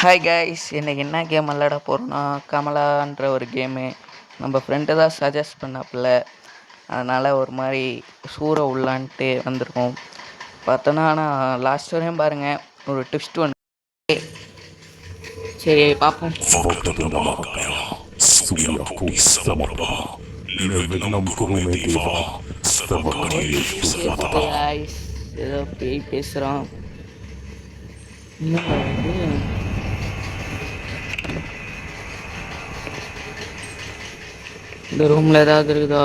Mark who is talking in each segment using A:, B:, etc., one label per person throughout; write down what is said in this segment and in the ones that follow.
A: Hi guys, இன்றைக்கி என்ன game விளாட போகிறோன்னா கமலான்ற ஒரு கேமு. நம்ம ஃப்ரெண்டு தான் சஜஸ்ட் பண்ணாப்புல, அதனால் ஒரு மாதிரி சூற உள்ளான்ட்டு வந்திருக்கோம். பார்த்தோன்னா ஆனால் லாஸ்ட் வரையும் பாருங்கள், ஒரு ட்விஸ்ட் ஒன்று. சரி பார்ப்போம். ஏதோ பேய் பேசுகிறான். இந்த ரூமில் ஏதாவது இருக்குதா?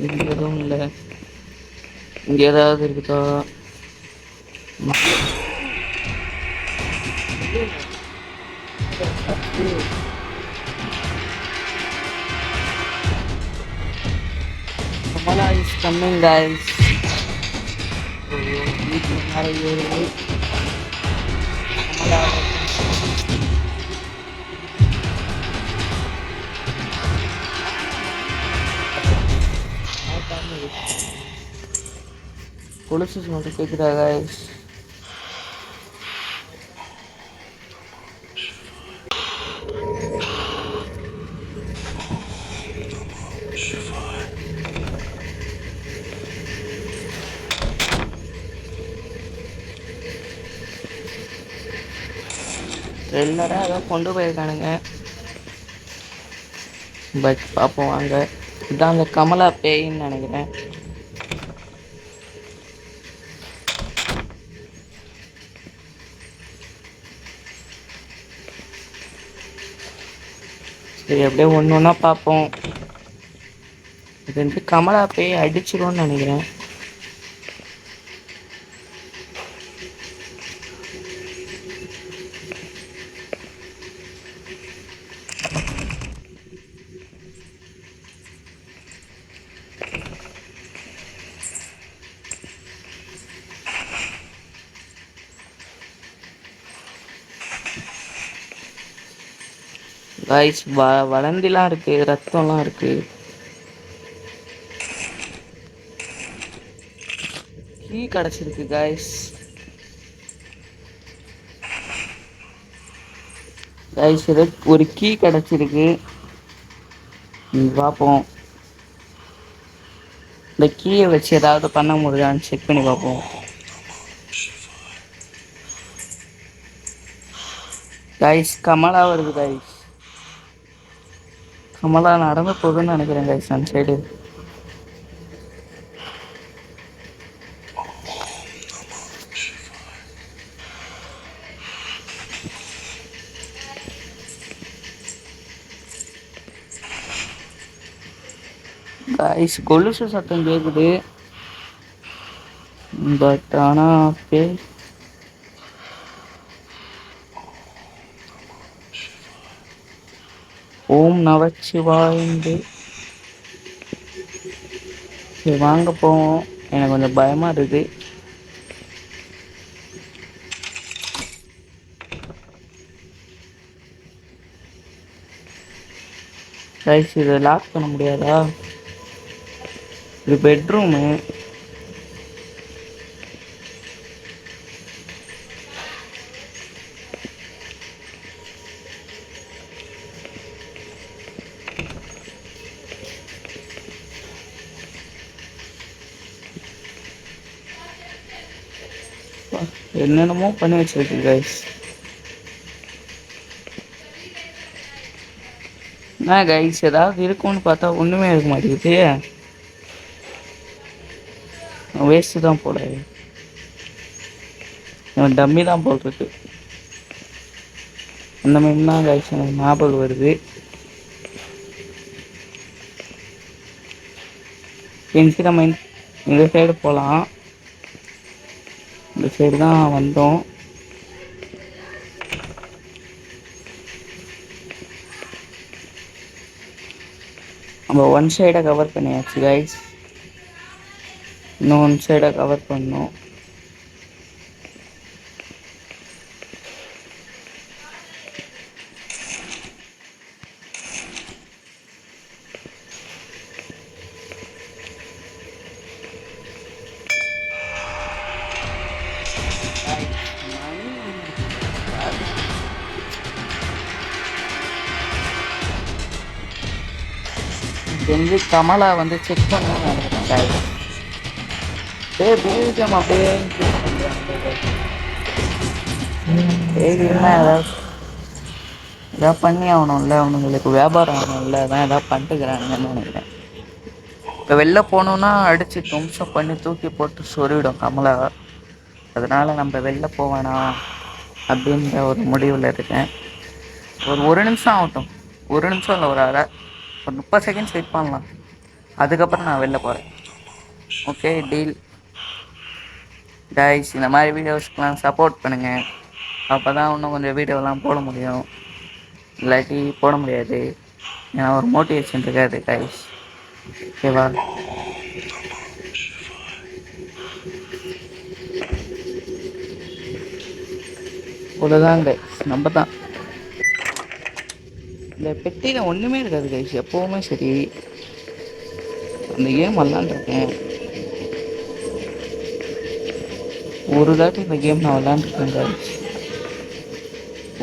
A: இந்த எதுவும் இல்லை. இங்கே ஏதாவது இருக்குதா? Kamala is coming, guys. கொலுசு சவுண்ட் கேட்குதா guys? ட்ரெல்லராக ஏதோ கொண்டு போயிருக்கானுங்க, பட் பார்ப்போம் வாங்க. இதான் அந்த கமலா பேயின்னு நினைக்கிறேன். சரி, அப்படியே ஒன்று ஒன்றா பார்ப்போம். இது வந்து கமலா பேய் அடிச்சிடும்னு நினைக்கிறேன். கைஸ், வளர்ந்துலாம் இருக்கு, ரத்தம்லாம் இருக்கு. கீ கிடச்சிருக்கு கைஸ். கைஸ், ஏதோ ஒரு கீ கிடச்சிருக்கு, பார்ப்போம். இந்த கீயை வச்சு ஏதாவது பண்ண முடியுதான்னு செக் பண்ணி பார்ப்போம். கைஸ், கமலா வருது கைஸ். கமலா நடந்து போகுதுன்னு நினைக்கிறேன் கைஸ். அந்த சைடு கைஸ் கொலுசு சத்தம் கேட்குது, பட் ஆனால் பேய் ஓம் நமச்சிவாயந்து. சரி வாங்க போவோம், எனக்கு கொஞ்சம் பயமா இருக்குது. கைஸ், இதை லாக் பண்ண முடியாதா? இது பெட்ரூமு. என்னென்னமோ பண்ணி வச்சிருக்கு கைஸ். என்ன கைஸ், ஏதாவது இருக்கும்னு பார்த்தா ஒன்றுமே இருக்க மாட்டேங்குது. வேஸ்ட்டு தான் போட, டம்மி தான் போடுறது. அந்த மாதிரி தான் கைஸ் எனக்கு ஞாபகம் வருது. நம்ம இந்த சைடு போகலாம். இந்த சைடு தான் வந்தோம். நம்ம ஒன் சைடை கவர் பண்ணியாச்சு கைஸ், இன்னும் ஒன் சைடை கவர் பண்ணோம். தெரிஞ்சு கமலா வந்து செக் பண்ணணும்னு நினைக்கிறேன் guys. டேய் பிஜிஎம் அப்படியே increase பண்றாங்க. டேய் என்ன ஏதாவது பண்ணி ஆகணும்ல, அவனுங்களுக்கு வியாபாரம் ஆகணும்ல, அதான் ஏதாவது பண்ணிட்டுக்கிறானுங்கன்னு நினைக்கிறேன். இப்போ வெளில போகணுன்னா அடித்து தும்சம் பண்ணி தூக்கி போட்டு சொருவிடும் கமலா. அதனால நம்ம வெளில போவேணா அப்படின்ற ஒரு முடிவில் இருக்கேன். ஒரு நிமிஷம் ஆகட்டும், ஒரு நிமிஷம் இல்லை, ஒரு 30 செகண்ட்ஸ் வெயிட் பண்ணலாம். அதுக்கப்புறம் நான் வெளில போகிறேன். Okay deal guys. இந்த மாதிரி வீடியோஸ்க்கெலாம் சப்போர்ட் பண்ணுங்கள். அப்போ தான் இன்னும் கொஞ்சம் வீடியோலாம் போட முடியும், இல்லாட்டி போட முடியாது. ஏன்னா ஒரு மோட்டிவேஷன் இருக்காது கைஸ். ஓகேவா? இவ்வளோதான் கைஸ். நம்ம தான் இந்த பெட்டியில் ஒன்றுமே இருக்காது கைஸ். எப்போவுமே சரி அந்த கேம் விளாண்டுருக்கேன் ஒரு தாட்டி. இந்த கேம் நான் விளாண்டுருக்கேன் கைஸ்.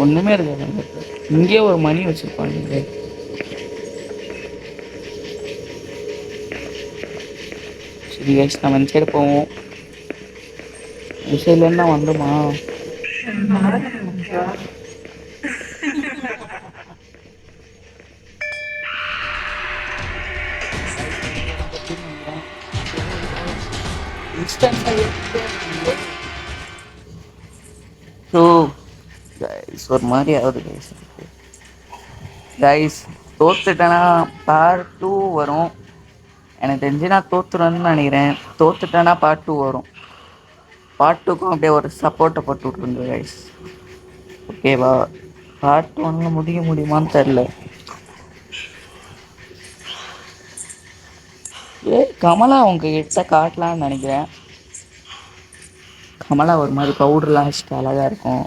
A: ஒன்றுமே இருக்காது. இங்கேயே ஒரு மணி வச்சுருப்பாங்க. சரி கைஸ், நம்ம இந்த சைடு போவோம். இந்த சைட்லேருந்து தான் வந்துமா? ஸோ கைஸ் ஒரு மாதிரி ஆகுது கைஸ். கைஸ் தோத்துட்டேன்னா பார்ட் 2 வரும். எனக்கு தெரிஞ்சு நான் தோத்துறேன்னு நினைக்கிறேன். தோத்துட்டேன்னா பார்ட் 2 வரும். பார்ட் 2க்கும் அப்படியே ஒரு சப்போர்ட்டை போட்டு விட்ருங்க கைஸ். ஓகேவா? பார்ட் 1 முடியுமான்னு தெரில. கமலா உங்ககிட்ட காட்டலான்னு நினைக்கிறேன். கமலா ஒரு மாதிரி பவுடர்லாம் வச்சுட்டு அழகாக இருக்கும்.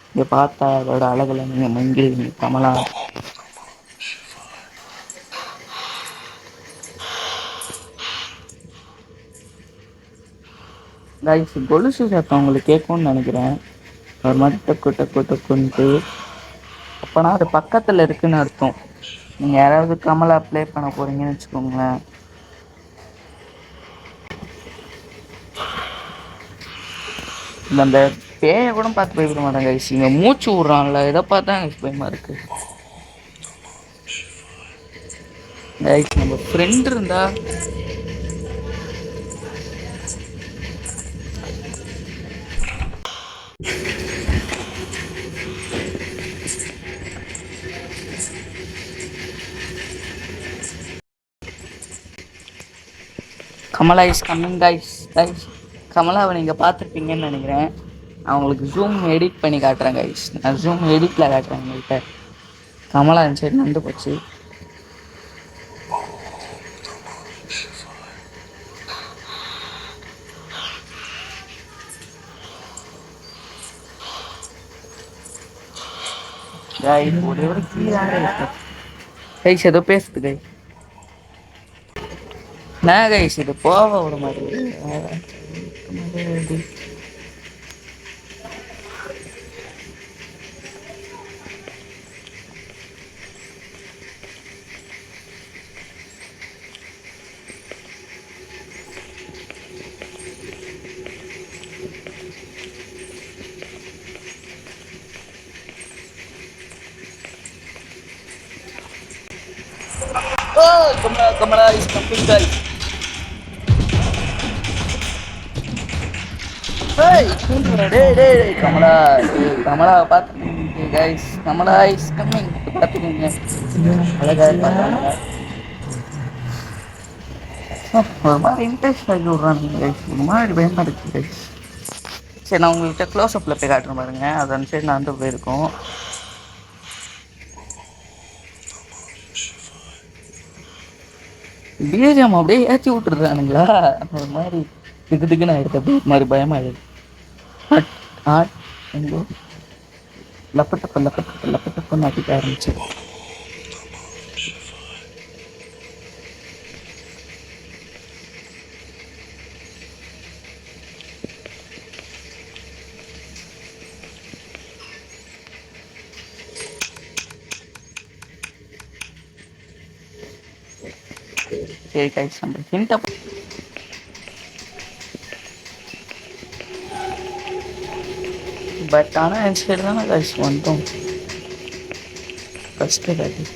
A: இங்கே பார்த்தா அதோட அழகில் நீங்கள் மங்கிடுவீங்க கமலா. கைஸ் கொலுசு சத்தம் உங்களுக்கு கேட்கும்னு நினைக்கிறேன். ஒரு மாதிரி டக்கு டக்கு டக்குன்ட்டு. அப்போனா அது பக்கத்தில் இருக்குன்னு அர்த்தம். நீங்கள் யாராவது கமலா ப்ளே பண்ண போகிறீங்கன்னு வச்சுக்கோங்களேன். அந்த பேயை கூட பார்த்து பயப்பட மாட்டாங்க கைஸ். இங்கே மூச்சு விட்றான்ல, இதை பார்த்தா எனக்கு பயமாக இருக்குது கைஸ். நம்ம ஃப்ரெண்ட் இருந்தா கமலா இஸ் கம்மிங் கைஸ். கமலாவை நீங்கள் பார்த்துருப்பீங்கன்னு நினைக்கிறேன். நான் உங்களுக்கு ஜூம் எடிட் பண்ணி காட்டுறேன் கைஸ். நான் ஜூம் எடிட்டில் காட்டுறேன் உங்கள்கிட்ட. கமலா இந்த சைடு நடந்து போச்சு. ஒரே ஒரு கைஸ் ஏதோ பேசுது கைஸ். நான் கைஸ் இது போக விட மாட்டேங்குது. Oh, Kamala is coming, guys. Hey, Kamala, பார்த்துக்கோங்க guys. Kamala is coming. பார்த்துக்கோங்க. அழகா பார்த்தாங்க. ஒரு மாதிரி இன்ட்ரெஸ்ட் ஆகி விட்றாங்க கைஸ். ஒரு மாதிரி பயமா இருக்கு கைஸ். சரி நான் உங்கள்கிட்ட க்ளோஸ் அப்பில் போய் காட்டுறேன் பாருங்க. அது அந்த சைடு நான் வந்து போயிருக்கோம். பிஜிஎம் அப்படியே ஏற்றி விட்டுருக்கானுங்களா? ஒரு மாதிரி திக்குன்னு ஆயிடுது. அப்படியே ஒரு மாதிரி பயமாயிடுது. எங்கோ லப்பட்டப்பன்னு அடிக்க ஆரம்பிச்சு. சரி கைஸ் நம்ம ஹிண்ட்டை பட் ஆனால் என் சைடு தானே கைஸ் வந்தோம் ஃபஸ்ட்டு காட்டி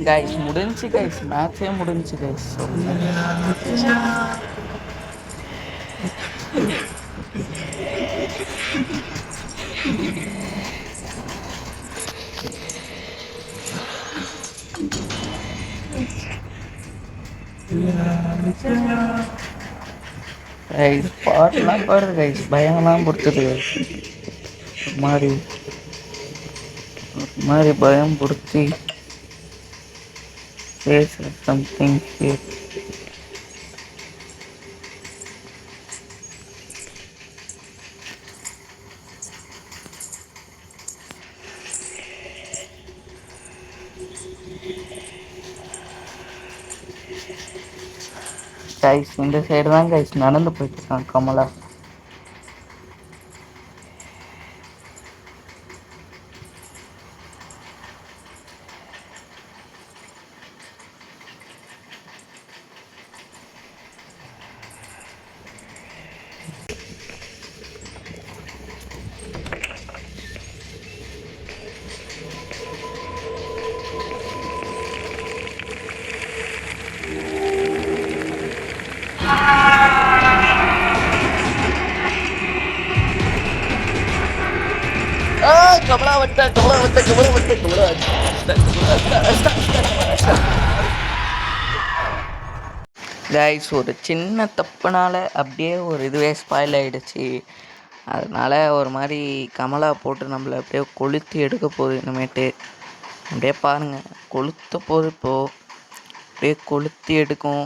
A: கைஸ் முடிஞ்சு கைஸ் மேட்சே முடிஞ்சு கைஸ் கைஸ் பாட்டுலாம் பாடுறது கைஸ் பயம்லாம் கொடுத்துது ஒரு மாதிரி பயம் கொடுத்து பேசுகிற சம்திங் கைஸ் இந்த சைடு தான் கைஸ் நடந்து போயிட்டு இருக்கான் கமலா கைஸ் ஒரு சின்ன தப்புனால அப்படியே ஒரு இதுவே ஸ்பாயில் ஆகிடுச்சு. அதனால் ஒரு மாதிரி கமலா போட்டு நம்மளை அப்படியே கொளுத்தி எடுக்க போகுது இனிமேட்டு. அப்படியே பாருங்கள் கொளுத்த போகுது இப்போது அப்படியே கொளுத்தி எடுக்கும்.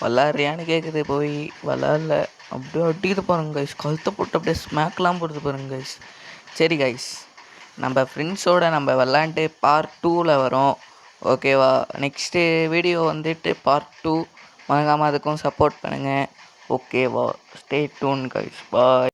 A: விளாட்றியான்னு கேட்குது போய் விளாட்ல அப்படியே அடிக்குது பாருங்க கைஸ். கழுத்தை போட்டு அப்படியே ஸ்மேக்லாம் போடுது பாருங்க கைஸ். சரி கைஸ் நம்ம ஃப்ரெண்ட்ஸோடு நம்ம விளாண்டு பார்ட் 2ல் வரோம் ஓகேவா. நெக்ஸ்ட்டு வீடியோ வந்துட்டு பார்ட் 2 மறக்காமல் அதுக்கும் சப்போர்ட் பண்ணுங்கள் ஓகேவா. Stay tune guys. பாய்.